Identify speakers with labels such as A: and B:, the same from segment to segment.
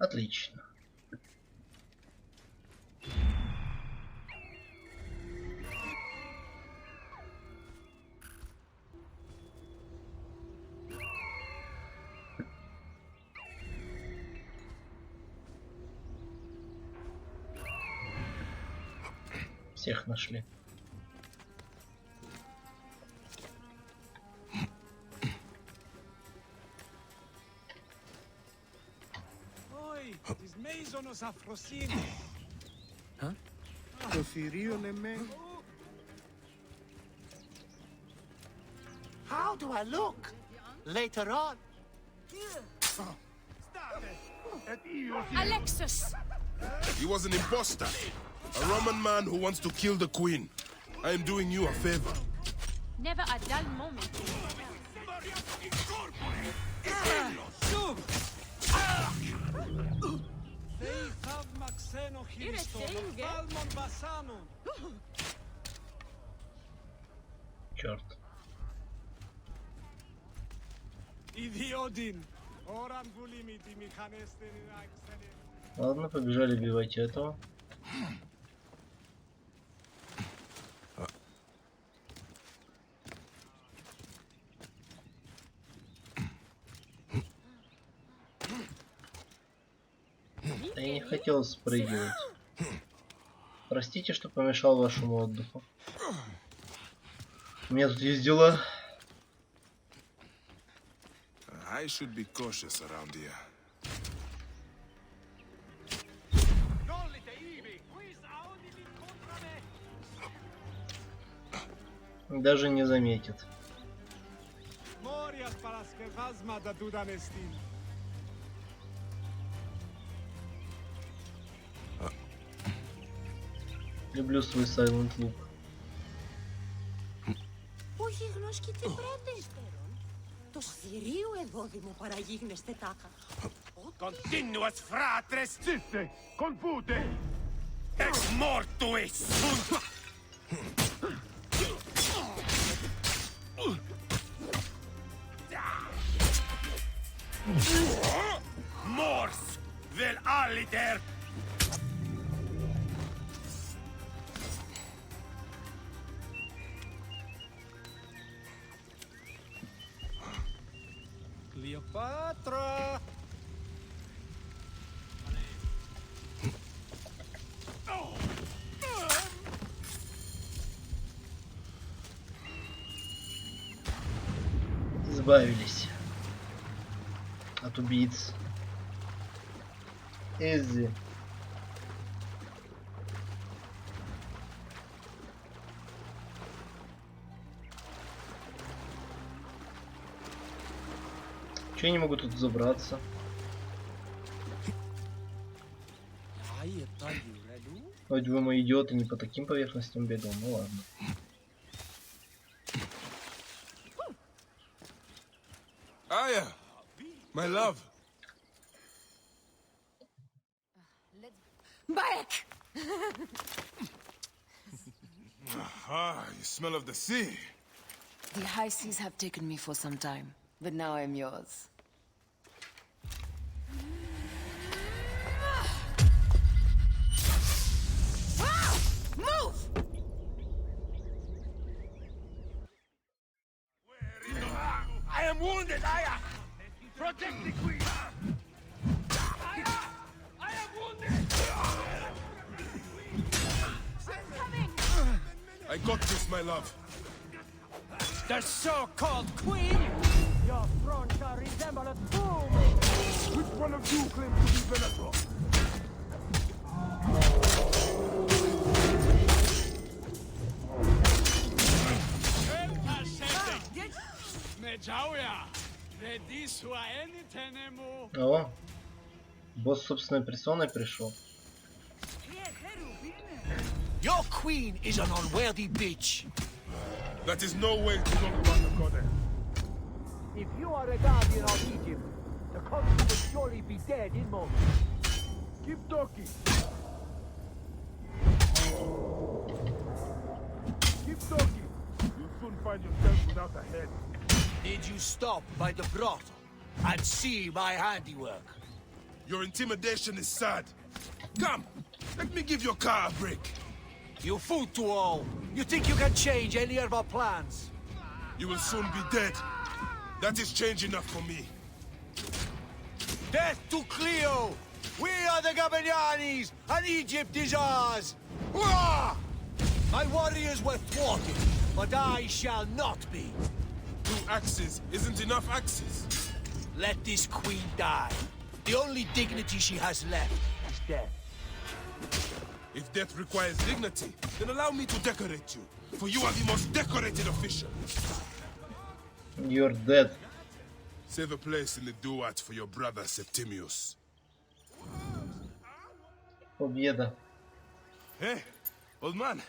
A: Отлично. Всех нашли.
B: How do I look? Later on.
C: Alexis!
D: He was an imposter. A Roman man who wants to kill the queen. I am doing you a favor.
C: Never a dull moment.
A: Черт. Ладно, побежали бивать этого. Я не хотел спрыгивать. Простите, что помешал вашему отдыху. У меня тут есть дела.
D: I should be cautious around here.
A: Даже не заметит. Люблю свой Silent Look.
B: Όχι γνώσκει τι πρέντεστερον. Το ΣΥΡΙΕ εδώ δημοπαραγίγνεστε τάκα.
E: Continuas fratres! Sitte! Confute! Ex mortuis! Mors! Vel alliter!
F: Cleopatra!
A: Избавились от убийц. Эзи. Че я не могу тут забраться? Хоть вы мои идиоты не по таким поверхностям бегал, ну ладно.
D: Aya, my love.
B: Back!
D: Ah, you smell of the sea.
G: The high seas have taken me for some time, but now I'm yours.
B: Move!
E: I am wounded, Aya! Protect the queen! Aya! I am wounded!
C: I'm coming!
D: I got this, my love.
E: The so-called queen?
F: Your fronts resemble a tomb!
E: Which one of you claims to be Venator?
A: О, босс собственной персоной пришел.
B: Your queen is an unworthy bitch.
D: That is no way to talk about the goddess.
F: If you are a guardian of Egypt, the country will surely be dead in moments.
E: Keep talking. Keep talking. You'll soon find yourself without a head.
B: Did you stop by the brothel and see my handiwork?
D: Your intimidation is sad. Come, let me give your car a break.
F: You fool to all. You think you can change any of our plans?
D: You will soon be dead. That is change enough for me.
F: Death to Cleo! We are the Gabianis, and Egypt is ours! Hurrah! My warriors were thwarted, but I shall not be.
D: 2 axes isn't enough axes.
F: Let this queen die. The only dignity she has left is death.
D: If death requires dignity, then allow me to decorate you, for you are the most decorated official.
A: You're dead.
D: Save a place in the duat for your brother Septimius.
A: Победа.
D: Hey, old man.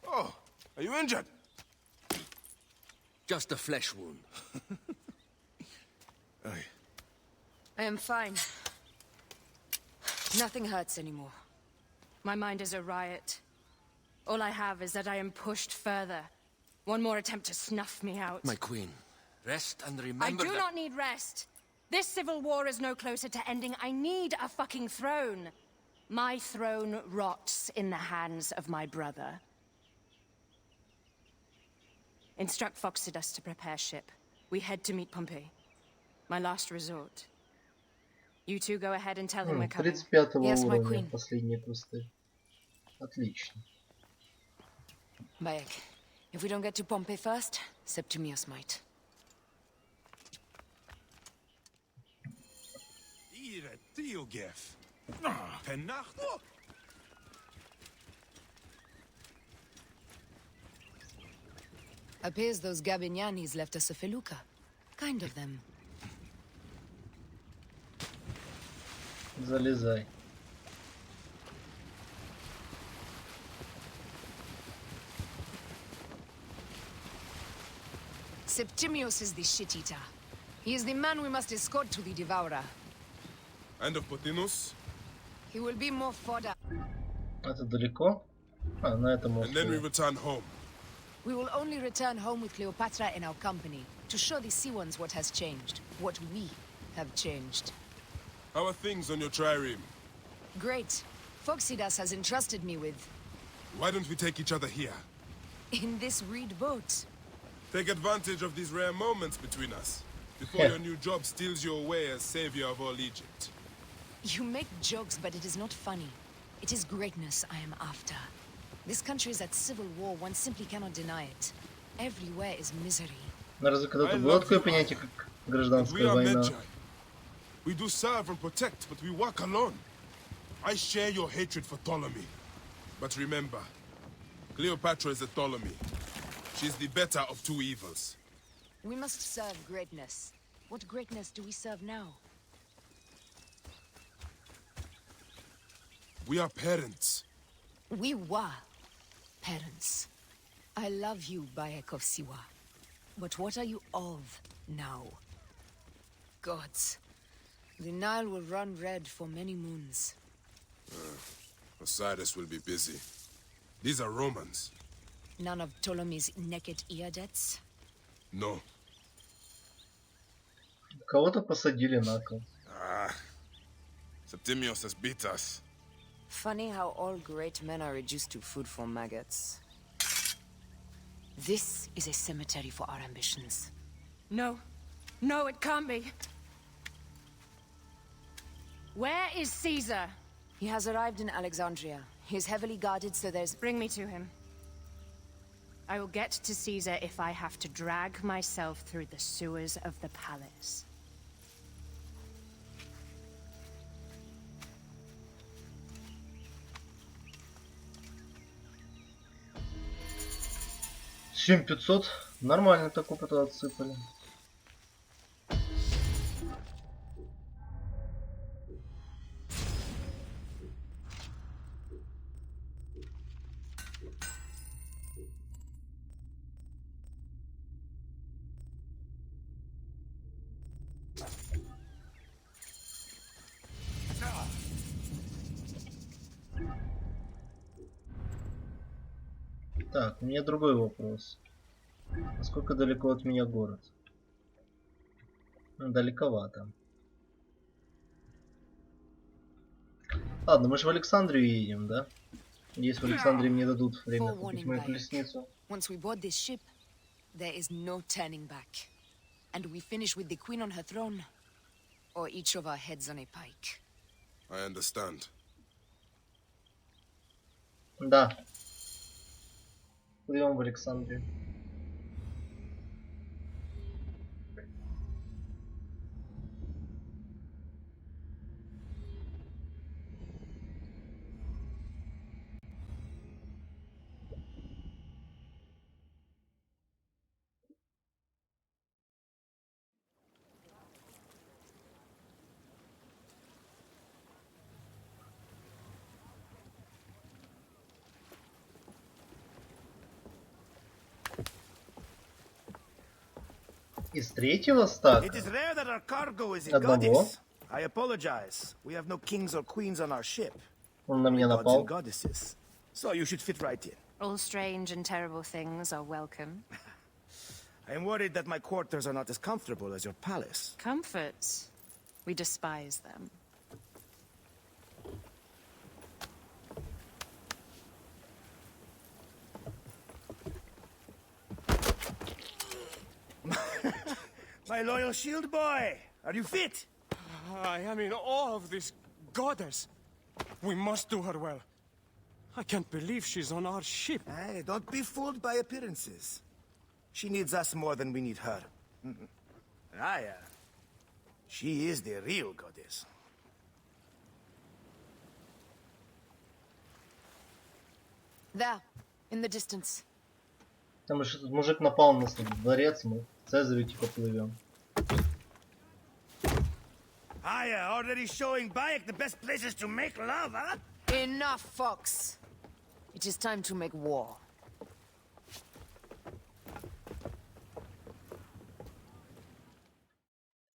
D: Oh, are you injured?
F: Just a flesh wound.
D: Aye.
G: I am fine. Nothing hurts anymore.
C: My mind is a riot. All I have is that I am pushed further. One more attempt to snuff me out.
F: My queen, rest and
C: I
F: remember
C: do not need rest. This civil war is no closer to ending. I need a fucking throne. My throne rots in the hands of my brother. Instruct Foxidas to prepare ship. We head to meet Pompey. My last resort. You two go ahead and tell him we're coming.
A: 35
G: Yes, my
A: уровня,
G: queen.
A: последние пусты. Отлично.
G: Bayek, if we don't get to Pompey first, Septimius might.
D: Ire Tiogef. Pennacht.
G: Appears those Gabianis left us a felucca. Kind of them.
A: Залезай.
G: Septimius is the shit-eater. He is the man we must escort to the Devourer.
D: And of Pothinus.
G: He will be more fodder.
A: Это далеко? А, на этом
D: And then we
A: острове.
D: return home.
G: We will only return home with Cleopatra in our company, to show the Sea Ones what has changed, what we have changed.
D: How are things on your trireme?
G: Great. Foxidas has entrusted me with,
D: Why don't we take each other here?
G: in this reed boat.
D: Take advantage of these rare moments between us, before
A: Yeah.
D: your new job steals you away as savior of all Egypt.
G: You make jokes, but it is not funny. It is greatness I am after. This country is at civil war, one simply cannot deny it. Everywhere is misery.
A: Разве когда-то
D: I
A: было
D: love
A: такое
D: you,
A: понятие,
D: Aya.
A: как
D: But we
A: гражданская
D: are
A: война?
D: Magi. We do serve and protect, but we work alone. I share your hatred for Ptolemy. But remember, Cleopatra is a Ptolemy. She's the better of 2 evils.
G: We must serve greatness. What greatness do we serve now?
D: We are parents.
G: We were parents. I love you, Bayek of Siwa. But what are you of now? Gods. The Nile will run red for many moons.
D: Osiris will be busy. These are Romans.
G: None of Ptolemy's naked ear-debts?
D: No.
A: Кого-то посадили на кол.
D: Septimius has beat us.
G: Funny how all great men are reduced to food for maggots. This is a cemetery for our ambitions.
C: No. No, it can't be. Where is Caesar?
G: He has arrived in Alexandria. He is heavily guarded, so there's...
C: Bring me to him. I will get to Caesar if I have to drag myself through the sewers of the palace.
A: Семь 500. Нормально так опыта отсыпали. Так, у меня другой вопрос. Насколько далеко от меня город? Далековато. Ладно, мы же в Александрию едем, да? Если в Александрии мне дадут время купить
G: Forewarning,
A: мою
G: Bayek.
A: колесницу.
G: Once we board this ship, there is no turning back. And we finish with the queen on her throne, or each of our heads on a pike.
D: I understand.
A: Да. Плывем в Александрию. Из третьего
F: It
A: стака?
F: is rare that our cargo is a
A: Одного?
F: goddess. I apologize. We have no kings or queens on our ship.
A: Он на
F: Only
A: меня
F: gods
A: напал.
F: and goddesses. So you should fit right in.
C: All strange and terrible things are welcome.
F: I am worried that my quarters are not as comfortable as your palace.
C: Comforts. We despise them.
F: My loyal shield boy, are you fit?
H: I am in awe of this goddess. We must do her well. I can't believe she's on our ship.
F: Hey, don't be fooled by appearances. She needs us more than we need her. Aya, she is the real goddess.
G: There, in the distance.
A: Там же этот мужик напал на нас в дворец, мы в Цезарю типа плывем.
F: Aya, already showing Bayek the best places to make love, huh?
G: Enough, Fox. It is time to make war.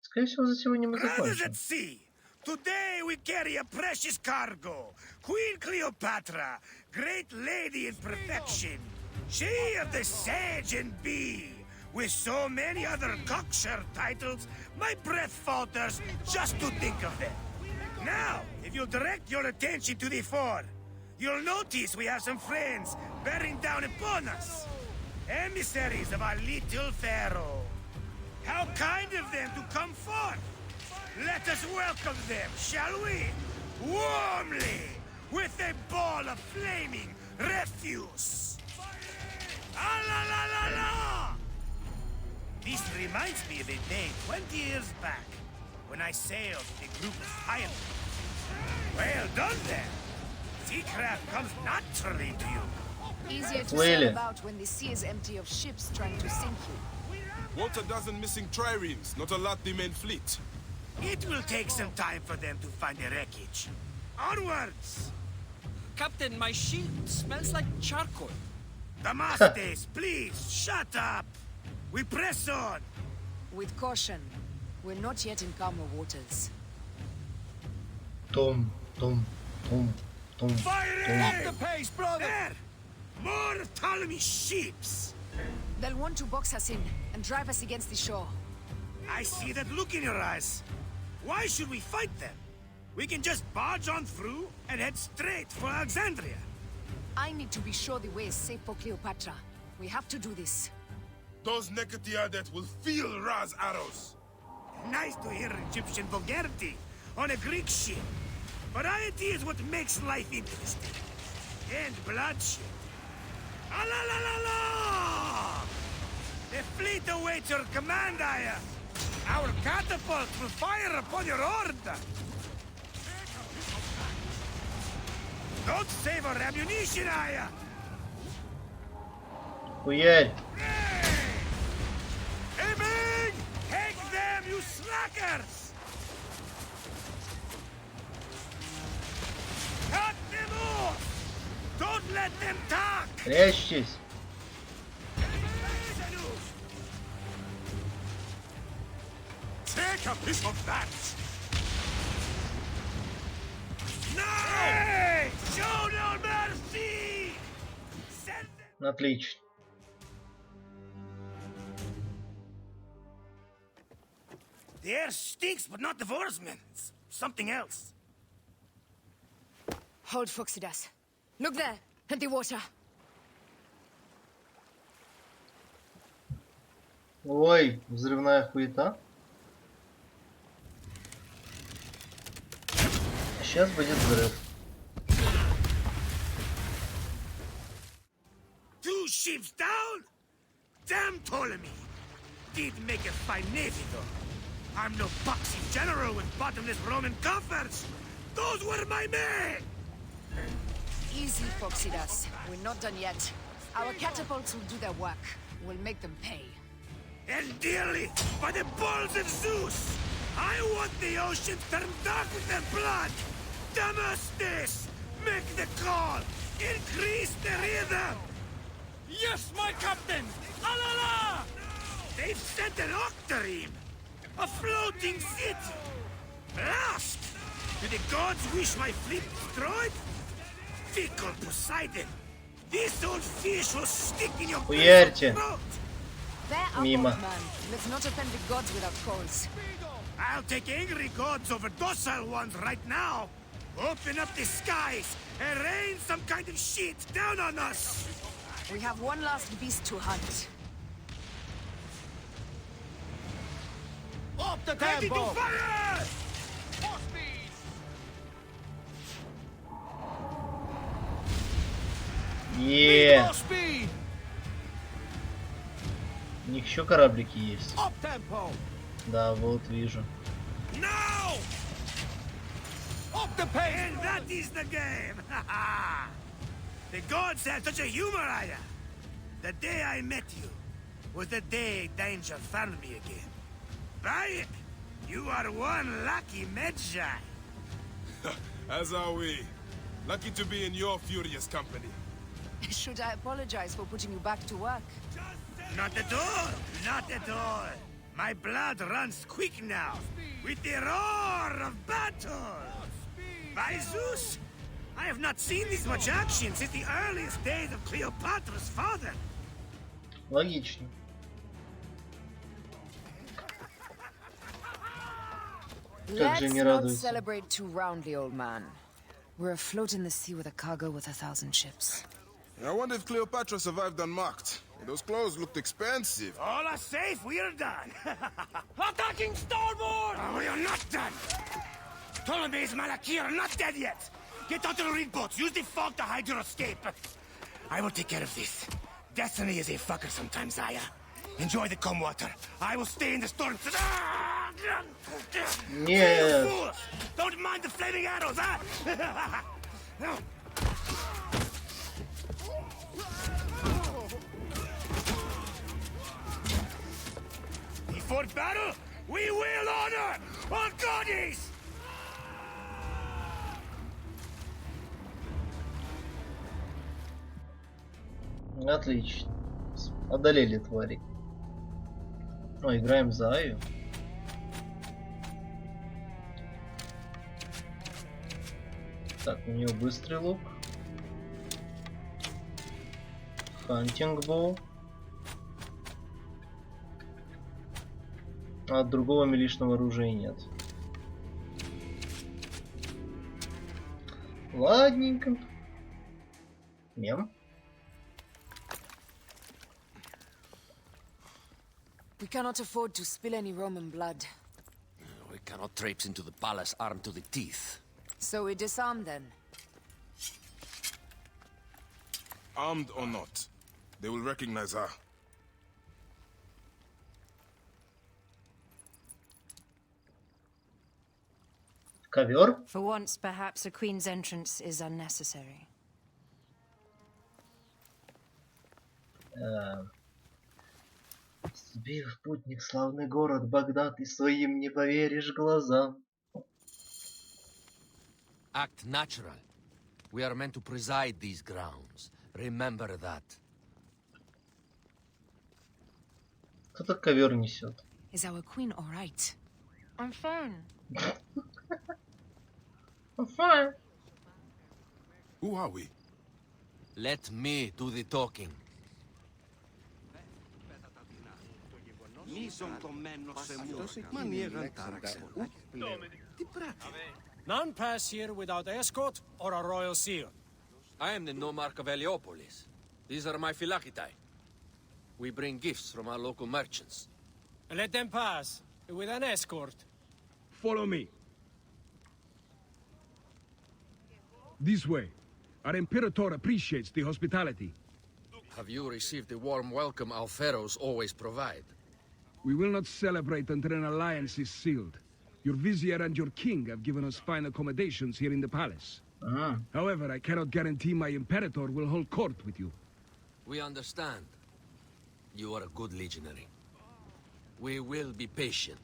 A: Скорее всего, за сегодня мы
F: Brothers
A: закончим.
F: at sea, today we carry a precious cargo. Queen Cleopatra, great lady in perfection. She of the sage and bee. With so many other cocksure titles, my breath falters just to think of them. Now, if you'll direct your attention to the fore, you'll notice we have some friends bearing down upon us. Emissaries of our little pharaoh. How kind of them to come forth! Let us welcome them, shall we? Warmly, with a ball of flaming refuse. Ah la la la la! This reminds me of a day 20 years back, when I sailed with a group of pirates. Well done then! Seacraft comes naturally to you.
G: Easier to
A: Really?
G: sail about when the sea is empty of ships trying to sink you.
D: What a dozen missing triremes, not a lot the main fleet.
F: It will take some time for them to find the wreckage. Onwards!
H: Captain, my shield smells like charcoal.
F: Damastes, please, shut up! We press on!
G: With caution. We're not yet in calmer waters.
A: Том, том, том, том.
F: Fire Up the pace, brother! There! More of Ptolemy's ships!
G: They'll want to box us in and drive us against the shore.
F: I see that look in your eyes. Why should we fight them? We can just barge on through and head straight for Alexandria.
G: I need to be sure the way is safe for Cleopatra. We have to do this.
D: Those Nekatiadet will feel Ra's arrows.
F: Nice to hear Egyptian vulgarity on a Greek ship. Variety is what makes life interesting. And bloodshed. Ah la la la la! The fleet awaits your command, Aya. Our catapult will fire upon your order. Don't save our ammunition, Aya.
A: Хуярь!
F: Aiming! Take them, you slackers! Cut them off! Don't let them talk!
A: Прячьтесь!
F: Take a piece of that! No! Show no mercy! Send them...
A: Отлично.
F: The air stinks, but not the oarsmen. It's something else.
G: Hold, Foxidas. Look there, at the water.
A: Ой, взрывная хуета. Сейчас будет взрыв.
F: Two ships down? Damn Ptolemy! Did make a fine navy, though. I'm no boxing general with bottomless Roman coffers. Those were my men!
G: Easy, Foxidas. We're not done yet. Our catapults will do their work. We'll make them pay.
F: And dearly, by the balls of Zeus! I want the ocean turned dark with their blood! Damastes! Make the call! Increase the rhythm!
H: Yes, my captain! Alala!
F: They've sent an octarine! A floating city! Lost! Do the gods wish my fleet destroyed? Fickle Poseidon! This old fish will stick in your
A: Хуярьте.
F: throat!
G: They're up,
A: Мимо.
G: old man. Let's not offend the gods without cause.
F: I'll take angry gods over docile ones right now! Open up the skies and rain some kind of shit down on us!
G: We have one last beast to hunt.
H: Up the
F: Ready to
H: tempo!
F: fire!
A: Е,
H: Speed!
A: у них еще кораблики есть.
H: Up tempo!
A: Да, вот вижу.
F: Now!
H: Up the pace!
F: And that is the game! The gods have such a humor, Aya! The day I met you was the day danger found me again. Buy it! You are one lucky Medjay!
D: As are we. Lucky to be in your furious company.
G: Should I apologize for putting you back to work?
F: Not at all! Not at all! My blood runs quick now, with the roar of battle! By Zeus! I have not seen this much action since the earliest days of Cleopatra's father!
A: Логично. Как же
G: Let's
A: не
G: not
A: радуется.
G: celebrate too roundly, old man. We're afloat in the sea with a cargo with 1,000 ships.
D: I wonder if Cleopatra survived unmarked. Those clothes looked expensive.
F: All are safe, we're done!
H: Attacking starboard!
F: Oh, we are not done! Ptolemy's Malakir are not dead yet! Get out of the reed boats, use the fog to hide your escape! I will take care of this. Destiny is a fucker sometimes, Aya. Enjoy the calm water. I will stay in the storm.
A: Нет.
F: Fools! Don't mind the flaming arrows, huh? Before battle, we will honor our goddess!
A: Отлично. Одолели твари. О, играем за Аю. Так, у нее быстрый лук. Хантинг боу. А другого милишного оружия нет. Ладненько. Мем.
G: We cannot afford to spill any Roman blood.
I: We cannot traipse into the palace armed to the teeth.
G: So we disarm then.
D: Armed or not, they will recognize her.
A: Ковер.
C: For once, perhaps a queen's entrance is unnecessary.
A: Сбив путник славный город Багдад, и своим не поверишь глазам.
I: Act natural. We are meant to preside these grounds. Remember that.
A: Кто-то ковер несет.
G: Is our queen all right?
C: I'm fine.
A: Fine.
D: Who are we?
I: Let me do the talking.
J: Μη ζωντωμένος σε μούχα. Μανιέγαν τάραξε. Τι πράττει.
H: None pass here without escort or a royal seal.
I: I am the nomarch of Heliopolis. These are my phylakitae. We bring gifts from our local merchants.
H: Let them pass with an escort.
E: Follow me. This way. Our Imperator appreciates the hospitality.
I: Have you received the warm welcome our pharaohs always provide?
E: We will not celebrate until an alliance is sealed. Your vizier and your king have given us fine accommodations here in the palace. However, I cannot guarantee my Imperator will hold court with you.
I: We understand. You are a good legionary. We will be patient.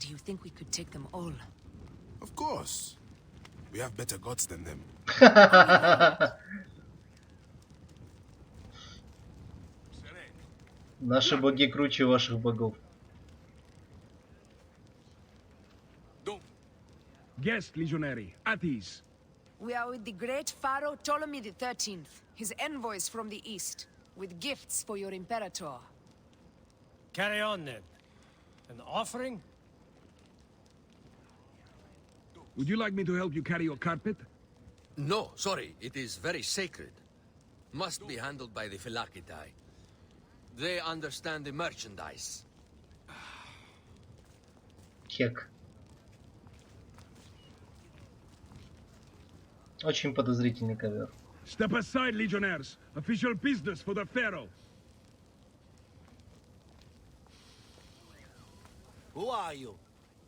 G: Do you think we could take them all?
D: Of course. We have better gods than them.
A: Наши боги круче ваших богов.
E: Guest, legionary, at ease.
G: We are with the great Pharaoh Ptolemy XIII, his envoys from the east, with gifts for your Imperator.
H: Carry on then. An offering?
E: Would you like me to help you carry your carpet?
I: No, sorry. It is very sacred. Must be handled by the phylakitae. They understand the merchandise.
A: Хек. Очень подозрительный ковер.
E: Step aside, legionnaires. Official business for the Pharaoh.
J: Who are you?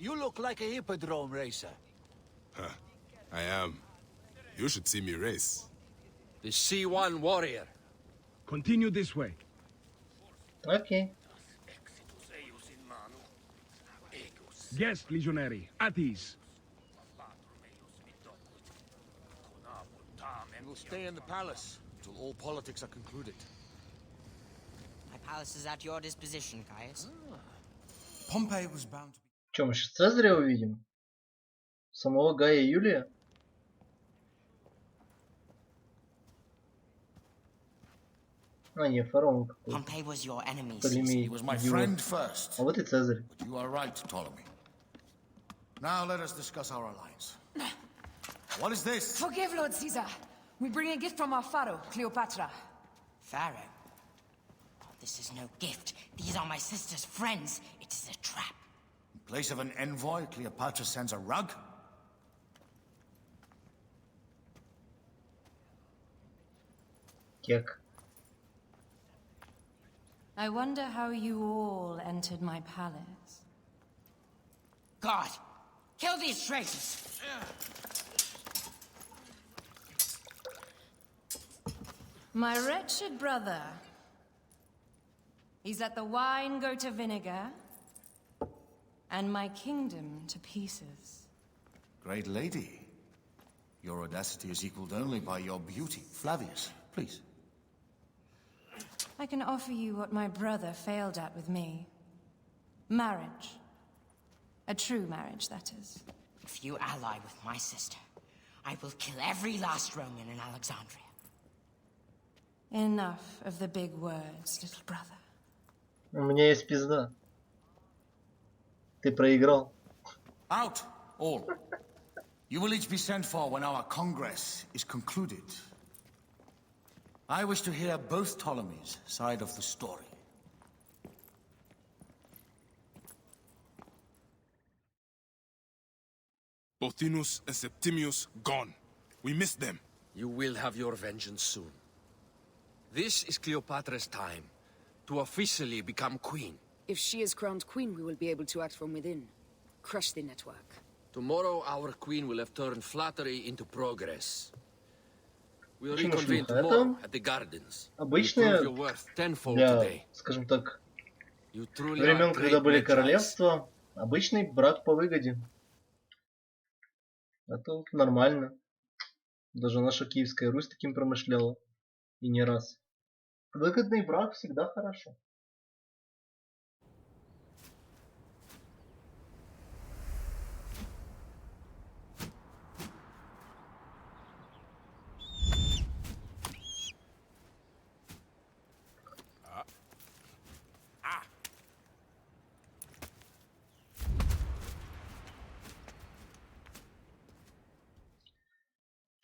J: You look like a hippodrome racer.
D: Huh. I am. You should see me race.
I: The C1 warrior.
E: Continue this way.
A: Окей.
E: Guest, legionary, at ease.
J: You will stay in the palace until all politics are concluded.
K: My palace is at your disposition, Caius.
J: Pompey was bound to be...
A: Чем мы сейчас Цезаря увидим? Самого Гая Юлия? А, не, фараон какой.
K: Pompey was your enemy.
A: Птолемей.
J: He was my friend first.
A: А вот и Цезарь.
J: But you are right, Ptolemy. Now let us discuss our alliance. What is this?
G: Forgive, Lord Caesar. We bring a gift from our Pharaoh, Cleopatra.
K: Pharaoh? Oh, this is no gift. These are my sister's friends. It is a trap.
J: In place of an envoy, Cleopatra sends a rug?
A: Кек.
C: I wonder how you all entered my palace.
K: God! Kill these traitors!
C: My wretched brother. He's let the wine go to vinegar, and my kingdom to pieces.
J: Great lady. Your audacity is equaled only by your beauty. Flavius, please.
C: I can offer you what my brother failed at with me. Marriage. A true marriage, that is.
K: If you ally with my sister, I will kill every last Roman in Alexandria.
C: Enough of the big words, little brother.
A: У меня есть пизда. Ты проиграл.
J: Out, all. You will each be sent for when our congress is concluded. I wish to hear both Ptolemies' side of the story.
D: Pothinus and Septimius gone. We missed them.
I: You will have your vengeance soon. This is Cleopatra's time to officially become queen.
G: If she is crowned queen, we will be able to act from within. Crush the network.
I: Tomorrow our queen will have turned flattery into progress. We'll
A: Почему
I: reconvene
A: шлюха?
I: tomorrow at the gardens. You
A: Обычные
I: prove your worth tenfold
A: для,
I: today.
A: скажем так,
I: You truly
A: времен,
I: are
A: когда
I: great
A: были
I: magies.
A: королевства, обычный брак по выгоде. Это нормально. Даже наша Киевская Русь таким промышляла. И не раз. Выгодный брак всегда хорошо.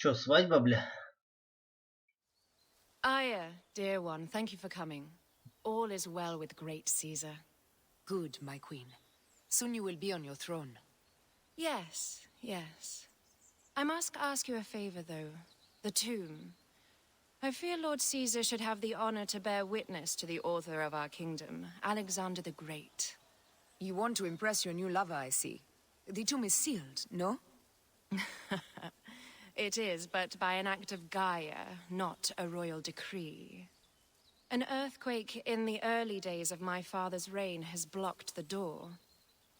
A: Чё, свадьба, бля?
C: Aya, dear one, thank you for coming. All is well with great Caesar.
G: Good, my queen. Soon you will be on your throne.
C: Yes, yes. I must ask you a favor, though. The tomb. I fear Lord Caesar should have the honor to bear witness to the author of our kingdom, Alexander the Great.
G: You want to impress your new lover, I see. The tomb is sealed, no?
C: It is, but by an act of Gaia, not a royal decree. An earthquake in the early days of my father's reign has blocked the door.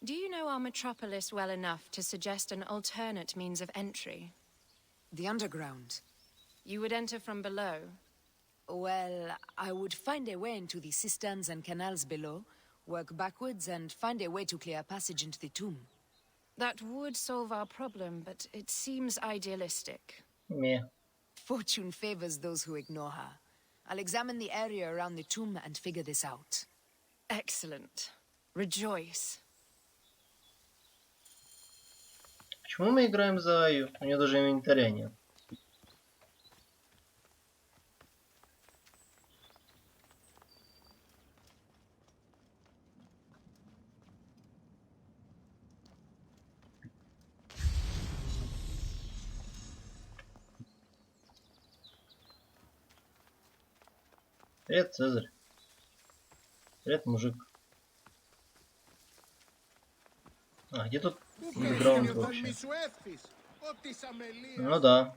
C: Do you know our metropolis well enough to suggest an alternate means of entry?
G: The underground.
C: You would enter from below?
G: Well, I would find a way into the cisterns and canals below, work backwards, and find a way to clear a passage into the tomb.
C: That would solve our problem, but it seems idealistic.
A: Meh.
G: Fortune favors those who ignore her. I'll examine the area around the tomb and figure this out.
C: Excellent. Rejoice.
A: Почему мы играем за Аю? У нее даже инвентаря нет. Привет, Цезарь. Привет, мужик. А, где тут бэкграунд вообще? Ну да.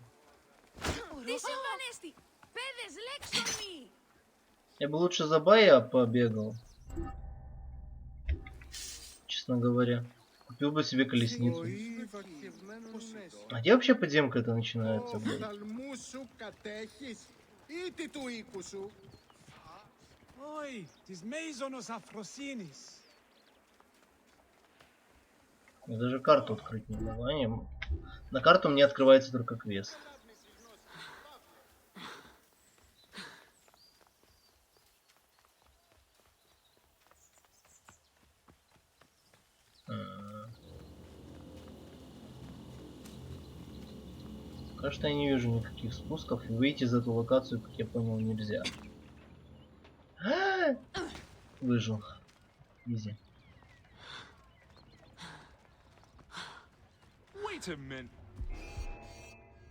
A: Я бы лучше за Бая побегал. Честно говоря. Купил бы себе колесницу. А где вообще подземка это начинается, блядь? Я даже карту открыть не могу. А, не, на карту мне открывается только квест. Кажется, я не вижу никаких спусков. И выйти из эту локацию, как я понял, нельзя. Выжил. Изи.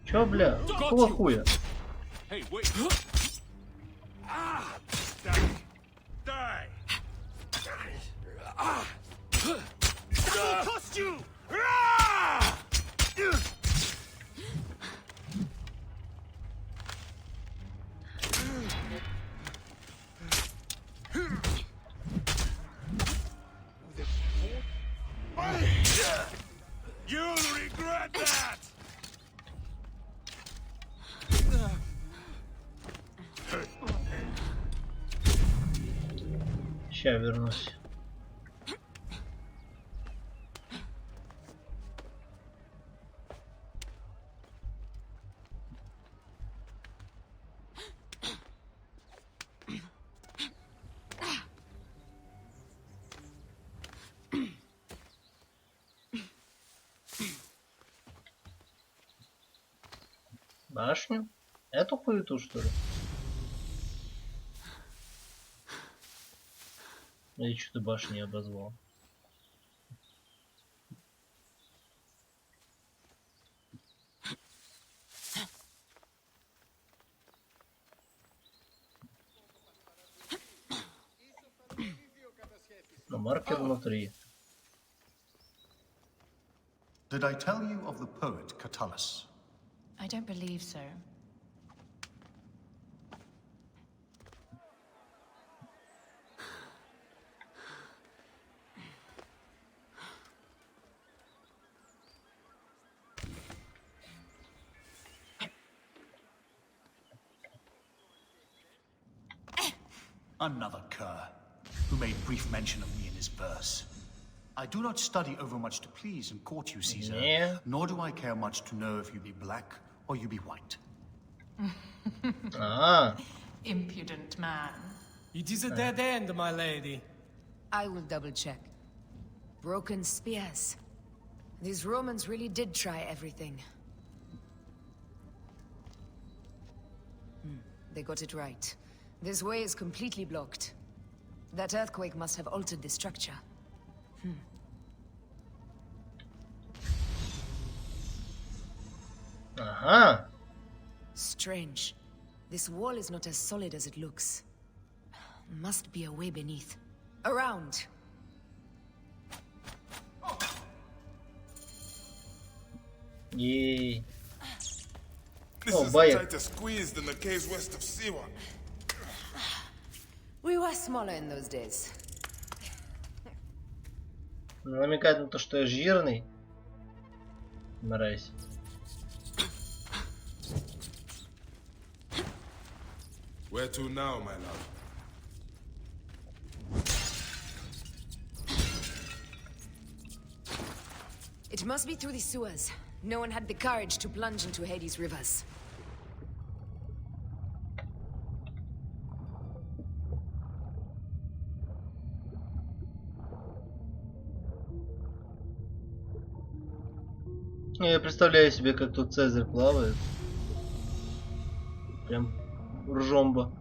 A: Чё, бля? Какого хуя?
F: You'll regret that!
A: Ща вернусь. Башню? Эту хуету, что ли? Или что ты башню не обозвал? Но маркер внутри.
J: Did I tell you of the poet Catullus?
C: I don't believe so.
J: Another cur, who made brief mention of me in his verse. I do not study over much to please and court you, Caesar,
A: Yeah.
J: nor do I care much to know if you be black or you be white.
A: Ah.
C: Impudent man.
H: It is a dead end, my lady.
G: I will double check. Broken spears. These Romans really did try everything. They got it right. This way is completely blocked. That earthquake must have altered the structure.
A: Ага.
G: Strange. This wall is not as solid as it looks. Must be a way beneath. Around.
A: Ей.
D: This
A: Oh,
D: is
A: Bayer.
D: tighter squeeze than the caves west of Siwa.
G: We were smaller in those days.
A: Намекает на то, что я жирный. Мразь.
D: Where to now, my love?
G: It must be through the sewers. No one had the courage to plunge into Hades' rivers.
A: Я представляю себе, как тут Цезарь плавает. Прям ржомба.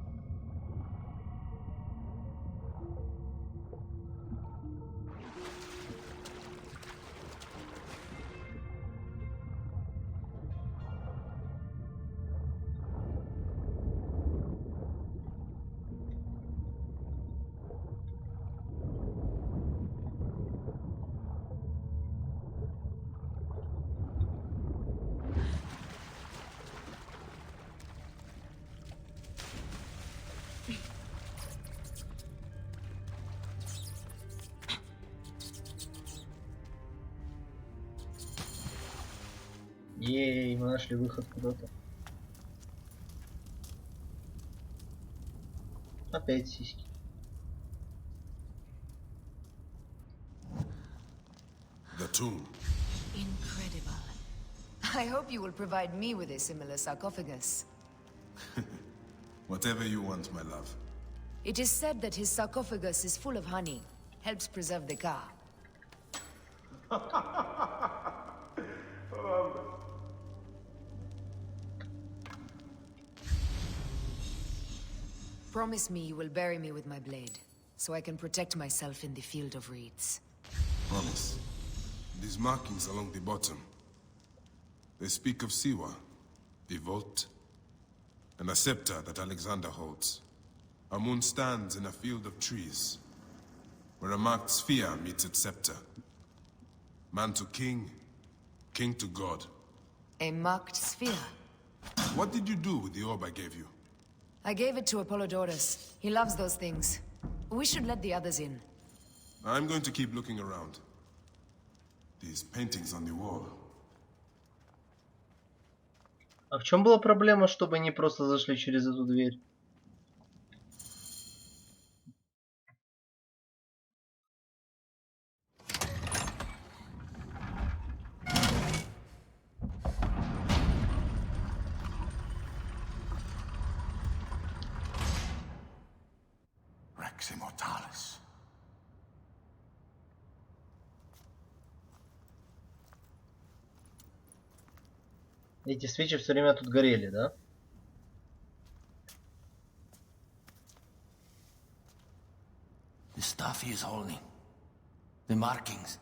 A: Ей, мы нашли выход куда-то. Опять сиськи.
D: The tomb.
G: Incredible. I hope you will provide me with a similar sarcophagus.
D: Whatever you want, my love.
G: It is said that his sarcophagus is full of honey. Helps preserve the car. Promise me you will bury me with my blade, so I can protect myself in the field of reeds.
D: Promise. These markings along the bottom. They speak of Siwa, the vault, and a scepter that Alexander holds. A moon stands in a field of trees, where a marked sphere meets its scepter. Man to king, king to god.
G: A marked sphere.
D: What did you do with the orb I gave you?
G: I gave it to Apollodorus. He loves those things. We should let the others in.
D: I'm going to keep looking around. These paintings on the wall.
A: А в чем была проблема, чтобы они просто зашли через эту дверь?
J: Rex Immortalis.
A: Эти свечи все время тут горели, да?
L: The stuff he is holding. The markings.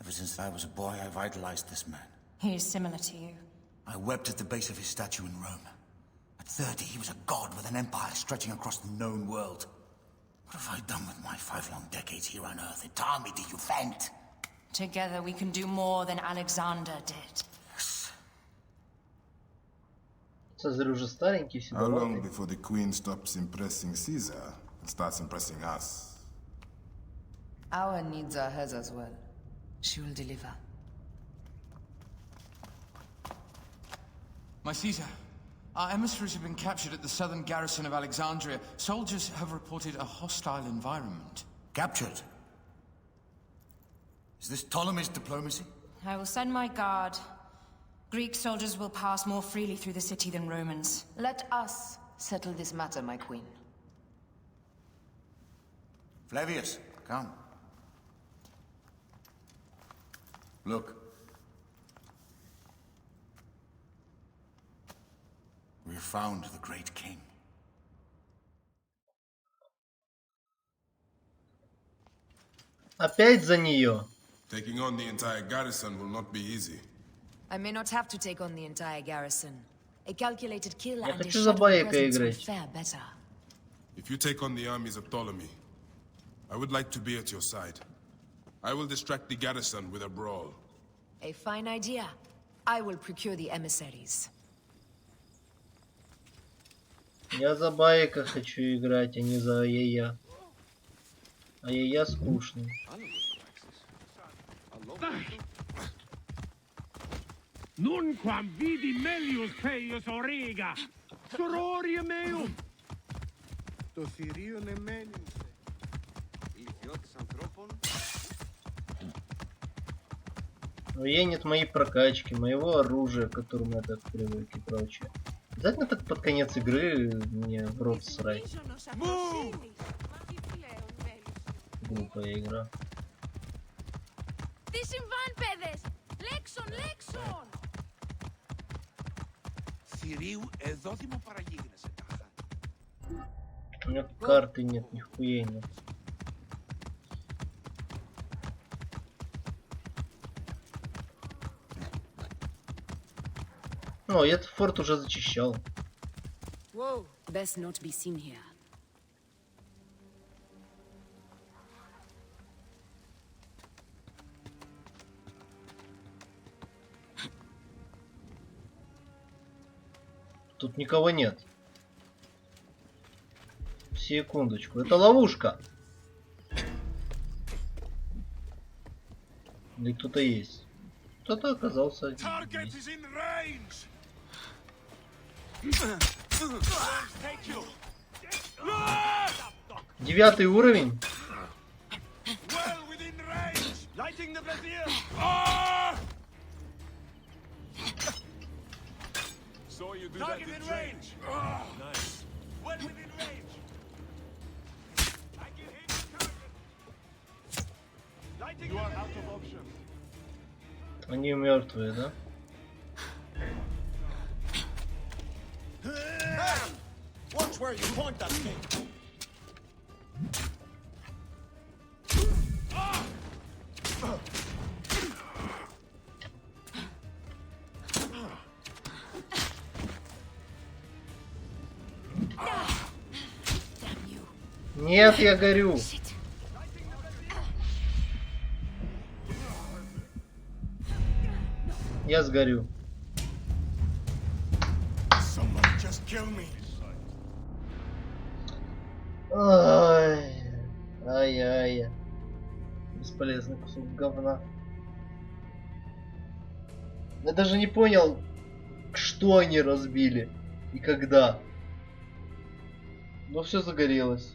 L: Ever since I was a boy, I've idolized this man.
K: He is similar to you.
L: I wept at the base of his statue in Rome. At 30, he was a god with an empire stretching across the known world. What have I done with my 5 long decades here on Earth? An army to defend.
K: Together we can do more than Alexander did.
A: Цезарь уже старенький,
D: How long
A: седоватый.
D: before the queen stops impressing Caesar and starts impressing us?
G: Our needs are hers as well. She will deliver.
M: My Caesar, our emissaries have been captured at the southern garrison of Alexandria. Soldiers have reported a hostile environment.
L: Captured? Is this Ptolemy's diplomacy?
K: I will send my guard. Greek soldiers will pass more freely through the city than Romans.
G: Let us settle this matter, my queen.
L: Flavius, come. Look. We have found the great king.
A: Опять за нее.
D: Taking on the entire garrison will not be easy.
G: I may not have to take on the entire garrison. A calculated kill
A: Я
G: and a
A: хочу за
G: shadowy
A: Байка
G: presence would
A: играть.
G: fare better.
D: If you take on the armies of Ptolemy, I would like to be at your side. I will distract the garrison with a brawl.
G: A fine idea. I will procure the emissaries.
A: Я за Байка хочу играть, а не за Ая-Я. Ая-Я скучный.
F: Nunquam vidi melius peius orega, sororia meum. Το θηρίον εμένιουσε. Ηλικιώτης ανθρώπων.
A: Но ей нет моей прокачки, моего оружия, к которому я так привык и прочее. Обязательно так под конец игры мне в рот срать. Глупая игра.
B: Τι συμβάν, παιδες! Λέξον, λέξον!
F: Θηρίου εδώ δημοπαραγίγνεσαι τάχα.
A: У меня карты нет, нихуя нет. О, я этот форт уже зачищал.
G: Whoa. Best not be seen here.
A: Тут никого нет. Секундочку, это ловушка. Или кто-то есть? Кто-то оказался один. Девятый уровень.
F: Target in range. Nice. Well within range. I can hit the target. Lighting. You are out of options.
A: Они мертвые, да?
F: Watch where you point that thing.
A: Нет, я горю. Я сгорю. Ай, ай-яй. Бесполезный кусок говна. Я даже не понял, что они разбили и когда. Но все загорелось.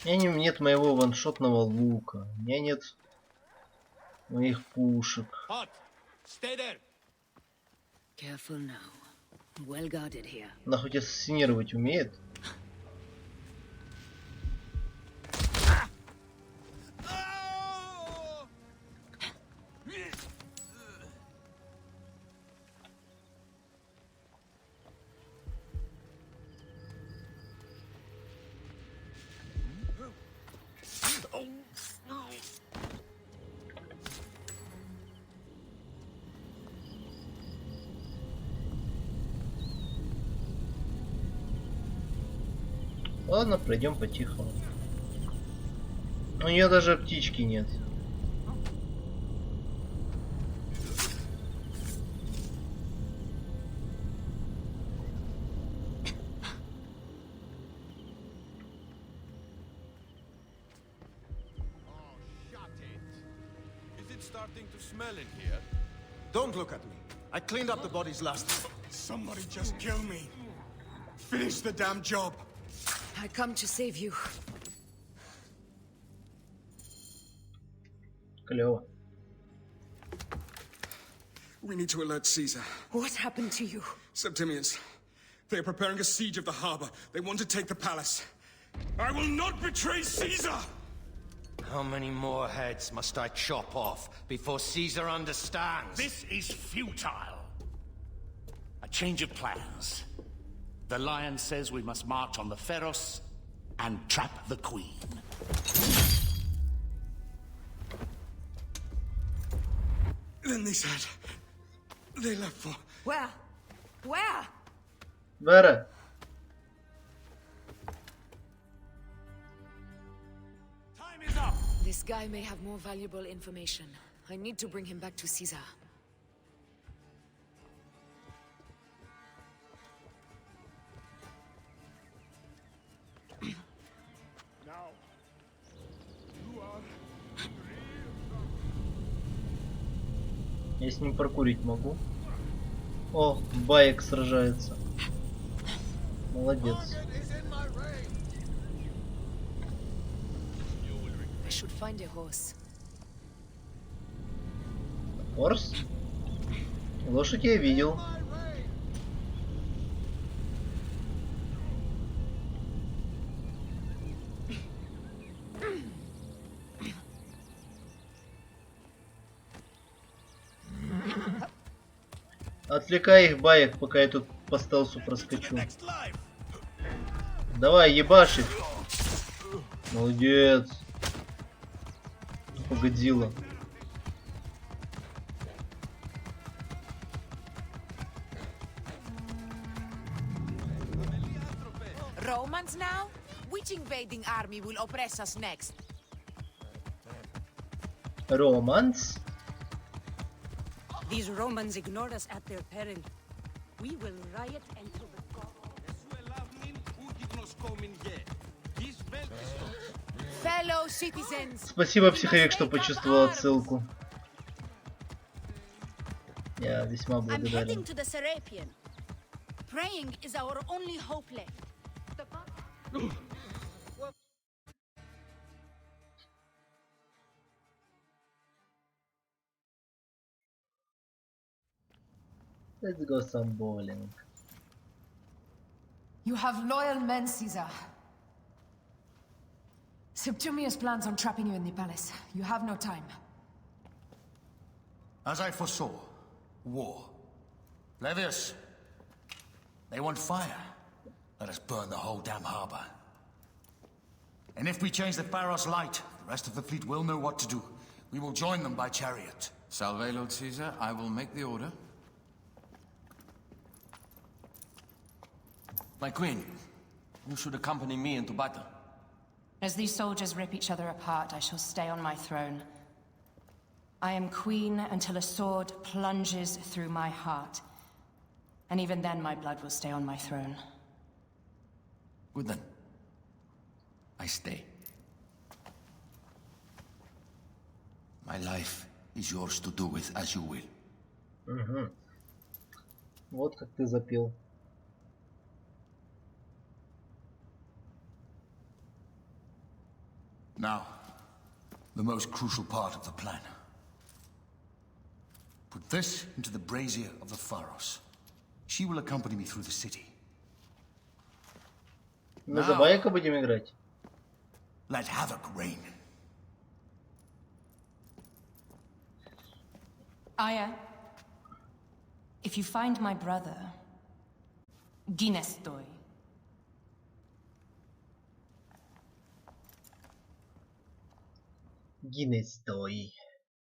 A: У меня нет моего ваншотного лука. У меня нет моих пушек.
G: Careful now. Well guarded here.
A: Она хоть ассасинировать умеет? Ладно, пройдем по-тихому. У нее даже птички нет.
F: Don't look at me. I cleaned up the bodies last. Somebody just kill me. Finish the damn job.
G: I come to save you.
A: Клево.
E: We need to alert Caesar.
G: What happened to you?
E: Septimians. They are preparing a siege of the harbor. They want to take the palace. I will not betray Caesar!
I: How many more heads must I chop off before Caesar understands?
J: This is futile. A change of plans. The lion says we must march on the Pharos and trap the queen.
F: Then they said they left for...
G: Where? Where?
A: Вера.
F: Time is up!
G: This guy may have more valuable information. I need to bring him back to Caesar.
F: Now, you are...
A: Я с ним прокурить могу. О, Баек сражается. Молодец.
G: I should find a horse.
A: Хорс? Лошадь я видел. Отвлекай их, Баек, пока я тут по стелсу проскочу. Давай, ебашь их. Молодец. Погодила.
B: Romans now? Which invading army will oppress us next?
A: Романс?
B: These Romans ignore us at their peril. We will riot until the god... Fellow citizens!
A: Спасибо, психовик, что почувствовал отсылку. Я весьма
B: I'm heading
A: благодарен.
B: to the Serapion. Praying is our only hope left.
A: Let's go some bowling.
G: You have loyal men, Caesar. Septimius plans on trapping you in the palace. You have no time.
L: As I foresaw, war. Levius, they want fire. Let us burn the whole damn harbor. And if we change the Pharos light, the rest of the fleet will know what to do. We will join them by chariot.
M: Salve, Lord Caesar. I will make the order.
N: My queen, you should accompany me into battle.
O: As these soldiers rip each other apart, I shall stay on my throne. I am queen until a sword plunges through my heart. And even then my blood will stay on my throne.
N: Good then. I stay. My life is yours to do with as you will.
A: Угу. Вот как ты запел.
L: Now, the most crucial part of the plan. Put this into the brazier of the Pharos. She will accompany me through the city.
A: Мы за Байка будем играть.
L: Let havoc reign.
O: Aya, if you find my brother, Ginestoy.
A: Ginestoy.